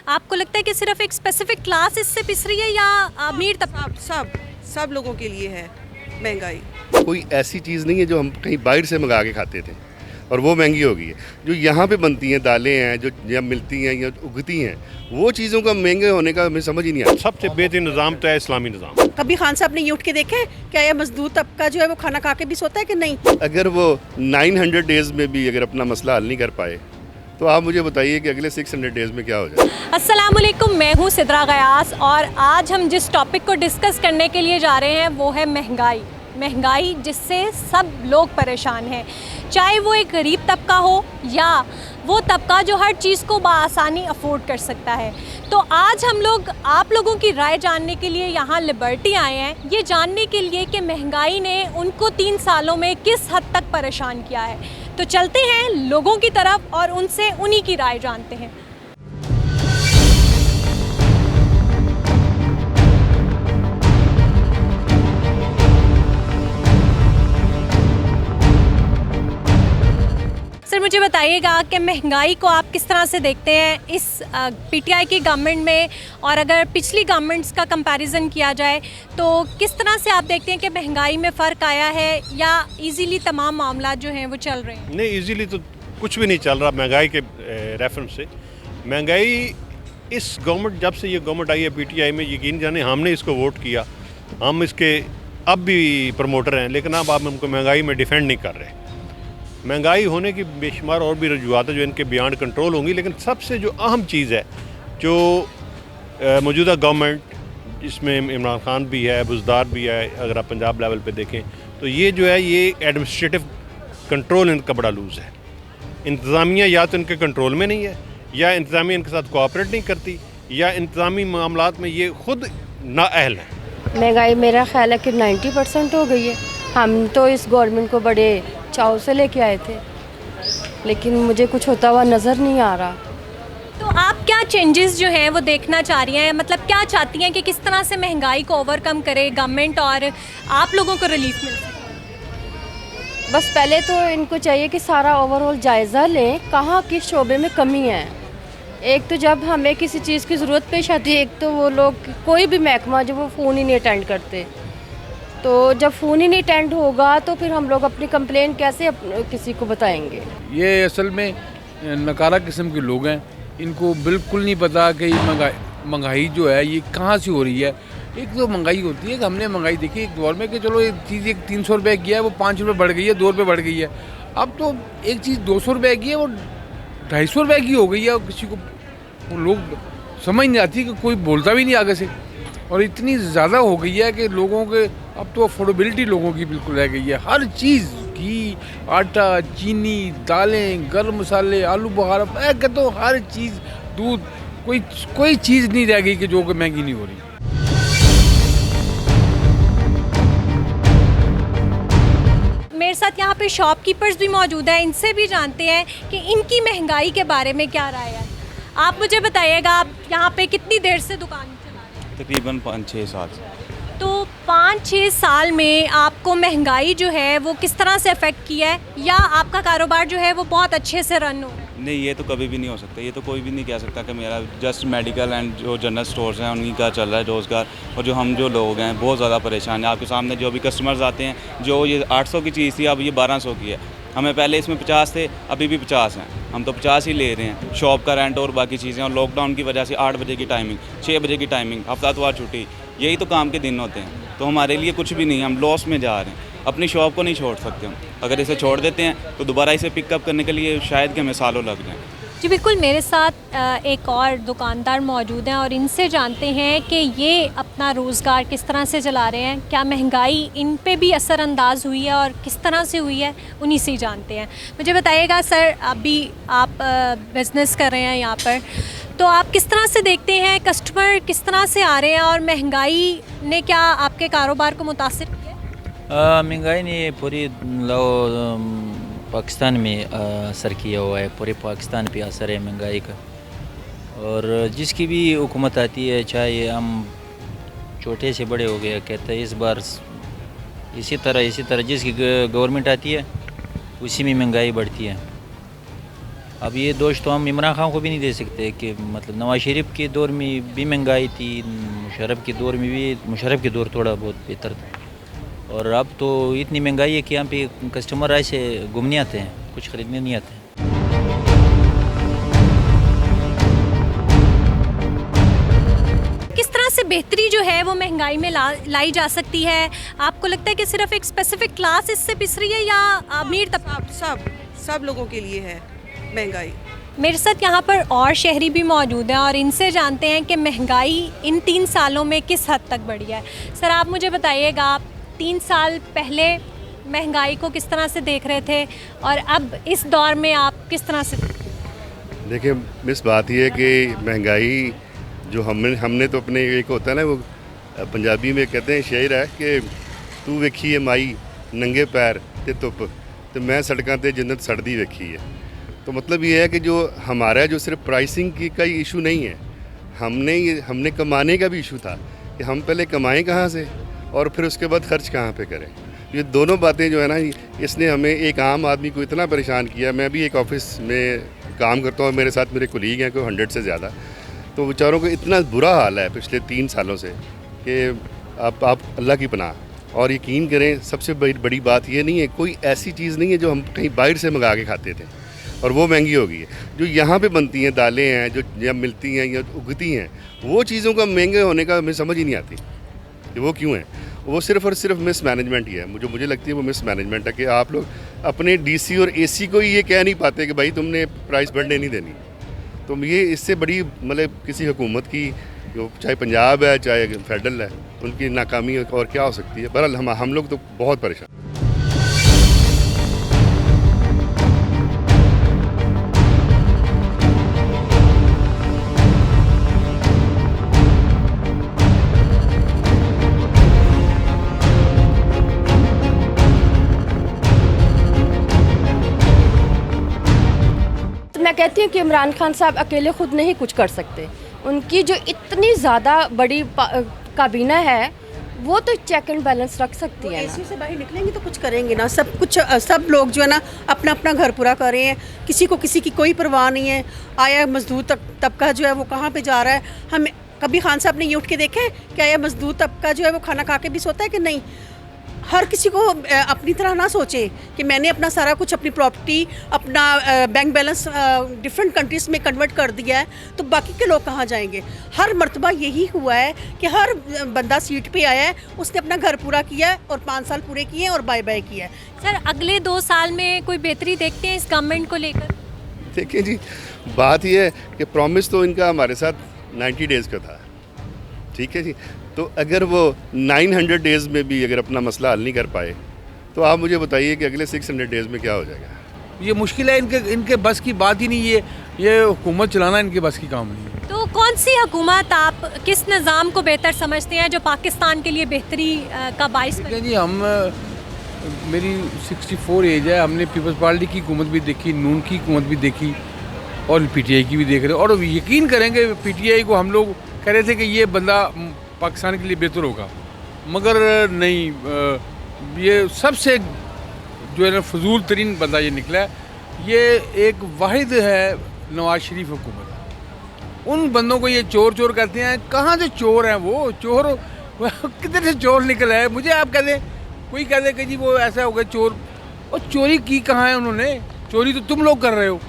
आपको लगता है कि सिर्फ एक स्पेसिफिक क्लास इससे पिस रही है या अमीर तबका? सब लोगों के लिए है महंगाई। कोई ऐसी चीज़ नहीं है जो हम कहीं बाहर से मंगा के खाते थे और वो महंगी हो गई है। जो यहाँ पे बनती हैं दालें हैं, जो यहाँ मिलती हैं या उगती हैं, वो चीज़ों का महंगे होने का हमें समझ ही नहीं आता। सबसे बेहतरीन निज़ाम तो है इस्लामी निज़ाम। कभी खान साहब ने ये उठ के देखे क्या ये मजदूर तबका जो है वो खाना खा के भी सोता है कि नहीं? अगर वो 900 डेज़ में भी अगर अपना मसला हल नहीं कर पाए तो आप मुझे बताइए कि अगले 600 डेज़ में क्या हो जाए। अस्सलाम वालेकुम, मैं हूँ सिद्रा गयास और आज हम जिस टॉपिक को डिस्कस करने के लिए जा रहे हैं वो है महंगाई जिससे सब लोग परेशान हैं, चाहे वो एक गरीब तबका हो या वो तबका जो हर चीज़ को बआसानी अफोर्ड कर सकता है। तो आज हम लोग आप लोगों की राय जानने के लिए यहाँ लिबर्टी आए हैं, ये जानने के लिए कि महंगाई ने उनको 3 सालों में किस हद तक परेशान किया है। तो चलते हैं लोगों की तरफ और उनसे उन्हीं की राय जानते हैं। सर मुझे बताइएगा कि महंगाई को आप किस तरह से देखते हैं इस पीटीआई की गवर्नमेंट में, और अगर पिछली गवर्नमेंट्स का कंपैरिजन किया जाए तो किस तरह से आप देखते हैं कि महंगाई में फ़र्क आया है या इजीली तमाम मामला जो हैं वो चल रहे हैं? नहीं, इजीली तो कुछ भी नहीं चल रहा महंगाई के रेफरेंस से। महंगाई इस गवर्नमेंट, जब से ये गवर्नमेंट आई है पीटीआई में, यकीन जाने हमने इसको वोट किया, हम इसके अब भी प्रमोटर हैं, लेकिन अब आप हमको महंगाई में डिफेंड नहीं कर रहे। महंगाई होने की बेशुमार और भी वजूहत जो इनके बियॉन्ड कंट्रोल होंगी, लेकिन सबसे जो अहम चीज़ है जो मौजूदा गवर्नमेंट, जिसमें इमरान खान भी है, बुज़दार भी है, अगर आप पंजाब लेवल पे देखें तो ये जो है ये एडमिनिस्ट्रेटिव कंट्रोल इनका बड़ा लूज़ है। इंतज़ामिया या तो इनके कंट्रोल में नहीं है, या इंतज़ामिया इनके साथ कोऑपरेट नहीं करती, या इंतज़ामी मामलात में ये खुद नाअहल हैं। महंगाई मेरा ख्याल है कि 90% हो गई है। हम तो इस गवर्नमेंट को बड़े चाव से लेके आए थे, लेकिन मुझे कुछ होता हुआ नज़र नहीं आ रहा। तो आप क्या चेंजेस जो हैं वो देखना चाह रही हैं, मतलब क्या चाहती हैं कि किस तरह से महंगाई को ओवरकम करे गवर्नमेंट और आप लोगों को रिलीफ मिल सके? बस पहले तो इनको चाहिए कि सारा ओवरऑल जायज़ा लें, कहाँ किस शोबे में कमी है। एक तो जब हमें किसी चीज़ की ज़रूरत पेश आती है, एक तो वो लोग कोई भी महकमा जो वो फ़ोन ही नहीं अटेंड करते, तो जब फ़ोन ही नहीं अटेंड होगा तो फिर हम लोग अपनी कंप्लेन कैसे किसी को बताएंगे। ये असल में नकारा किस्म के लोग हैं, इनको बिल्कुल नहीं पता कि महंगाई जो है ये कहाँ से हो रही है। एक तो महंगाई होती है कि हमने महंगाई देखी एक दौर में कि चलो एक चीज़ एक 300 रुपये की है वो 5 रुपये बढ़ गई है, 2 रुपये बढ़ गई है। अब तो एक चीज़ 200 रुपये की है वो 250 रुपये की हो गई है, और किसी को वो लोग समझ नहीं आती कि कोई बोलता भी नहीं आगे से, और इतनी ज़्यादा हो गई है कि लोगों के अब तो अफोर्डेबिलिटी लोगों की बिल्कुल रह गई है। हर चीज़, घी, आटा, चीनी, दालें, गर्म मसाले, आलू बुखारा, मैं कहता हूँ हर चीज़, दूध, कोई चीज़ नहीं रह गई कि जो कि महंगी नहीं हो रही। मेरे साथ यहाँ पे शॉपकीपर्स भी मौजूद हैं, इनसे भी जानते हैं कि इनकी महंगाई के बारे में क्या राय है। आप मुझे बताइएगा, आप यहाँ पे कितनी देर से दुकान चला रहे हैं? तकरीबन 5-6 साल। तो 5-6 साल में आपको महंगाई जो है वो किस तरह से अफेक्ट किया है, या आपका कारोबार जो है वो बहुत अच्छे से रन हो रहा है? नहीं, ये तो कभी भी नहीं हो सकता। ये तो कोई भी नहीं कह सकता कि मेरा जस्ट मेडिकल एंड जो जनरल स्टोर्स हैं उन्हीं का चल रहा है रोज़गार, और जो हम जो लोग हैं बहुत ज़्यादा परेशान हैं। आपके सामने जो भी कस्टमर्स आते हैं, जो ये 800 की चीज़ थी अब ये 1200 की है। हमें पहले इसमें 50 थे, अभी भी 50 हैं, हम तो 50 ही ले रहे हैं। शॉप का रेंट और बाकी चीज़ें, और लॉकडाउन की वजह से 8 बजे की टाइमिंग, 6 बजे की टाइमिंग, हफ्तावार छुट्टी, यही तो काम के दिन होते हैं। तो हमारे लिए कुछ भी नहीं, हम लॉस में जा रहे हैं। अपनी शॉप को नहीं छोड़ सकते हम, अगर इसे छोड़ देते हैं तो दोबारा इसे पिकअप करने के लिए शायद कि हमें सालों लग जाएँ। जी बिल्कुल, मेरे साथ एक और दुकानदार मौजूद हैं और इनसे जानते हैं कि ये अपना रोज़गार किस तरह से चला रहे हैं, क्या महंगाई इन पे भी असरअंदाज हुई है और किस तरह से हुई है, उन्हीं से ही जानते हैं। मुझे बताइएगा सर, अभी आप बिज़नेस कर रहे हैं यहाँ पर, तो आप किस तरह से देखते हैं, कस्टमर किस तरह से आ रहे हैं, और महंगाई ने क्या आपके कारोबार को मुतासिर किया? महंगाई ने पूरी पाकिस्तान में असर किया हुआ है, पूरे पाकिस्तान पे असर है महंगाई का। और जिसकी भी हुकूमत आती है, चाहे हम छोटे से बड़े हो गए, कहते हैं इस बार इसी तरह जिसकी गवर्नमेंट आती है उसी में महंगाई बढ़ती है। अब ये दोष तो हम इमरान खान को भी नहीं दे सकते कि मतलब नवाज शरीफ के दौर में भी महंगाई थी, मुशर्रफ के दौर में भी, मुशर्रफ के दौर थोड़ा बहुत बेहतर था, और अब तो इतनी महंगाई है कि यहाँ पे कस्टमर ऐसे घूमने आते हैं, कुछ ख़रीदने नहीं आते हैं। किस तरह से बेहतरी जो है वो महंगाई में लाई जा सकती है? आपको लगता है कि सिर्फ एक स्पेसिफिक क्लास इससे पिस रही है या अमीर तबका? सब लोगों के लिए है महंगाई। मेरे साथ यहाँ पर और शहरी भी मौजूद हैं और इनसे जानते हैं कि महंगाई इन 3 सालों में किस हद तक बढ़ी है। सर आप मुझे बताइएगा, आप 3 साल पहले महंगाई को किस तरह से देख रहे थे और अब इस दौर में आप किस तरह से? देखिए मिस, बात ये है कि महंगाई जो हमने तो अपने, एक होता है ना वो पंजाबी में कहते हैं शेर है कि तू वेखी है माई नंगे पैर ते धुप तो मैं सड़कों ते जन्नत सड़दी वेखी है। तो मतलब ये है कि जो हमारा जो सिर्फ प्राइसिंग की का इशू नहीं है, हमने कमाने का भी इशू था कि हम पहले कमाएं कहाँ से और फिर उसके बाद खर्च कहाँ पे करें। ये दोनों बातें जो है ना, इसने हमें एक आम आदमी को इतना परेशान किया। मैं भी एक ऑफिस में काम करता हूँ, मेरे साथ मेरे कोलीग हैं कोई 100 से ज़्यादा, तो बेचारों को इतना बुरा हाल है पिछले 3 सालों से कि आप अल्लाह की पनाह। और यकीन करें, सबसे बड़ी बात ये नहीं है, कोई ऐसी चीज़ नहीं है जो हम कहीं बाहर से मंगा के खाते थे और वो महंगी हो गई है। जो यहाँ पे बनती हैं दालें हैं, जो या मिलती हैं या उगती हैं, वो चीज़ों का महंगे होने का हमें समझ ही नहीं आती कि वो क्यों है। वो सिर्फ़ और सिर्फ मिसमैनेजमेंट ही है। मुझे लगती है वो मिसमैनेजमेंट है कि आप लोग अपने डीसी और एसी को ही ये कह नहीं पाते कि भाई तुमने प्राइस बढ़ने नहीं देनी। तो ये इससे बड़ी मतलब किसी हुकूमत की, जो चाहे पंजाब है चाहे फेडरल है, उनकी नाकामी और क्या हो सकती है। बहरहाल हम लोग तो बहुत परेशान। मैं कहती हूँ कि इमरान खान साहब अकेले खुद नहीं कुछ कर सकते। उनकी जो इतनी ज़्यादा बड़ी काबीना है वो तो चेक एंड बैलेंस रख सकती है ना। एसी से बाहर निकलेंगे तो कुछ करेंगे ना। सब लोग जो है ना अपना अपना घर पूरा कर रहे हैं, किसी की कोई परवाह नहीं है। आया मजदूर तबका जो है वो कहाँ पे जा रहा है? हम कभी खान साहब ने ये उठ के देखे क्या यह मजदूर तबका जो है वो खाना खा के भी सोता है कि नहीं? हर किसी को अपनी तरह ना सोचे कि मैंने अपना सारा कुछ, अपनी प्रॉपर्टी, अपना बैंक बैलेंस डिफरेंट कंट्रीज़ में कन्वर्ट कर दिया है, तो बाकी के लोग कहाँ जाएंगे? हर मर्तबा यही हुआ है कि हर बंदा सीट पे आया है, उसने अपना घर पूरा किया है और 5 साल पूरे किए हैं और बाय बाय किया है। सर अगले 2 साल में कोई बेहतरी देखते हैं इस गवर्नमेंट को लेकर? देखिए जी, बात यह है कि प्रॉमिस तो इनका हमारे साथ 90 डेज़ का था, ठीक है जी। तो अगर वो 900 डेज़ में भी अगर अपना मसला हल नहीं कर पाए तो आप मुझे बताइए कि अगले 600 डेज़ में क्या हो जाएगा? ये मुश्किल है, इनके बस की बात ही नहीं है। ये हुकूमत चलाना इनके बस की काम नहीं है। तो कौन सी हुकूमत, आप किस निज़ाम को बेहतर समझते हैं जो पाकिस्तान के लिए बेहतरी का बाइस बने? जी मेरी 64 एज है। हमने पीपल्स पार्टी की हुकूमत भी देखी, नून की हुकूमत भी देखी और पीटीआई की भी देख रहे हैं। और यकीन करेंगे पीटीआई को हम लोग कह रहे थे कि ये बंदा पाकिस्तान के लिए बेहतर होगा, मगर नहीं, ये सबसे जो है ना फजूल तरीन बंदा ये निकला है। ये एक वाहिद है नवाज शरीफ हुकूमत। उन बंदों को ये चोर चोर कहते हैं। कहाँ से चोर हैं वो? चोर किधर से चोर निकला है? मुझे आप कह दें, कोई कह दे कि जी वो ऐसा हो गया चोर, और चोरी की कहाँ है उन्होंने? चोरी तो तुम लोग कर रहे हो।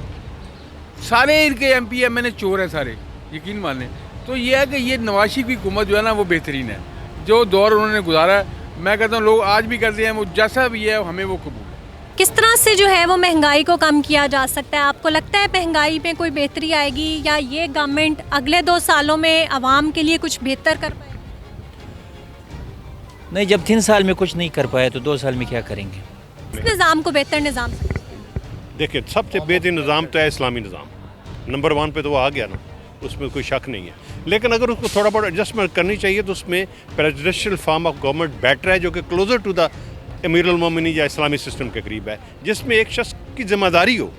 सारे इनके एमपी एमएलए चोर हैं सारे, यकीन माने। तो ये है कि ये नवाज शरीफ की हुकूमत जो है ना वो बेहतरीन है। जो दौर उन्होंने गुजारा है, मैं कहता हूँ लोग आज भी करते हैं, वो जैसा भी है हमें वो कबूल है। किस तरह से जो है वो महंगाई को कम किया जा सकता है? आपको लगता है महंगाई में कोई बेहतरी आएगी या ये गवर्नमेंट अगले 2 सालों में आवाम के लिए कुछ बेहतर कर पाएगी? नहीं, जब 3 साल में कुछ नहीं कर पाए तो 2 साल में क्या करेंगे? इस निज़ाम को बेहतर निज़ाम? देखिए, सबसे बेहतरीन निज़ाम तो है इस्लामी निज़ाम। नंबर 1 पे तो वो आ गया ना, उसमें कोई शक नहीं है। लेकिन अगर उसको थोड़ा बहुत एडजस्टमेंट करनी चाहिए तो उसमें presidential form of government better है, जो कि क्लोजर टू द अमीरुल मोमिनीन या इस्लामी सिस्टम के करीब है, जिसमें एक शख्स की जिम्मेदारी हो।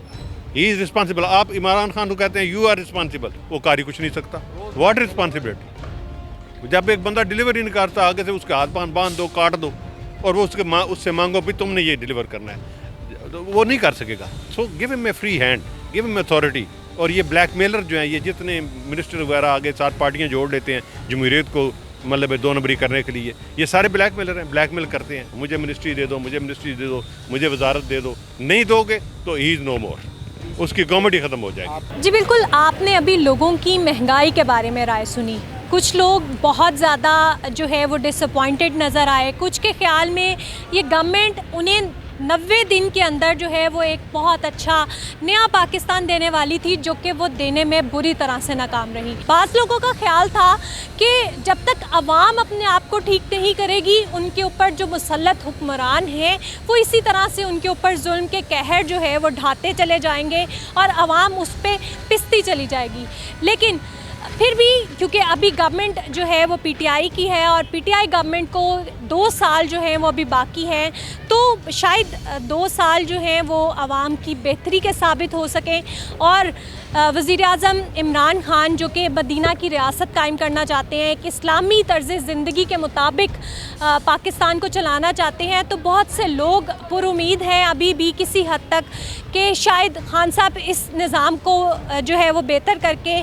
He is responsible. आप इमरान खान को कहते हैं यू आर रिस्पॉन्सिबल, वो कारी कुछ नहीं सकता। What responsibility? जब एक बंदा डिलीवरी नहीं करता, आगे से उसके हाथ बांध दो, काट दो, और वो उससे मांगो भी तुमने ये डिलीवर करना है, तो वो नहीं कर सकेगा। So give him a free hand, give him authority. और ये ब्लैकमेलर जो हैं, ये जितने मिनिस्टर वगैरह आगे 4 पार्टियाँ जोड़ लेते हैं जमहूरियत को मतलब 2 नंबरी करने के लिए, ये सारे ब्लैकमेलर हैं, ब्लैकमेल करते हैं। मुझे मिनिस्ट्री दे दो, मुझे मिनिस्ट्री दे दो, मुझे वजारत दे दो, नहीं दोगे तो ही इज़ नो मोर, उसकी गवर्नमेंट ही ख़त्म हो जाएगी। जी बिल्कुल, आपने अभी लोगों की महंगाई के बारे में राय सुनी। कुछ लोग बहुत ज़्यादा जो है वो डिसअपॉइंटेड नज़र आए, कुछ के ख्याल में ये गवर्नमेंट उन्हें 90 दिन के अंदर जो है वो एक बहुत अच्छा नया पाकिस्तान देने वाली थी, जो कि वो देने में बुरी तरह से नाकाम रही। बाज़ लोगों का ख्याल था कि जब तक अवाम अपने आप को ठीक नहीं करेगी, उनके ऊपर जो मुसल्लत हुक्मरान हैं वो इसी तरह से उनके ऊपर जुल्म के कहर जो है वो ढाते चले जाएंगे और अवाम उस पर पिसती चली जाएगी। लेकिन फिर भी क्योंकि अभी गवर्नमेंट जो है वो पीटीआई की है और पीटीआई गवर्नमेंट को 2 साल जो हैं वो अभी बाकी हैं, तो शायद 2 साल जो हैं वो आवाम की बेहतरी के साबित हो सकें और वज़ीर आज़म इमरान खान जो कि मदीना की रियासत कायम करना चाहते हैं, एक इस्लामी तर्ज़ ज़िंदगी के मुताबिक पाकिस्तान को चलाना चाहते हैं, तो बहुत से लोग पुरुमीद हैं अभी भी किसी हद तक कि शायद खान साहब इस निज़ाम को जो है वो बेहतर करके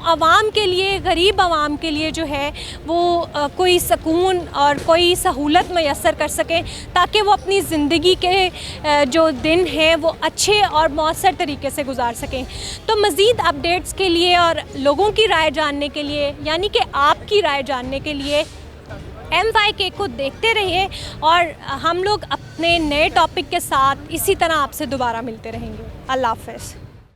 आवाम के लिए, गरीब आवाम के लिए जो है वो कोई सुकून और कोई सहूलत मैसर कर सकें, ताकि वो अपनी ज़िंदगी के जो दिन हैं वो अच्छे और मौसर तरीके से गुजार सकें। तो मज़ीद अपडेट्स के लिए और लोगों की राय जानने के लिए, यानी कि आपकी राय जानने के लिए MYK को देखते रहिए और हम लोग अपने नए टॉपिक के साथ इसी तरह आपसे दोबारा मिलते रहेंगे। अल्लाह हाफ़िज़।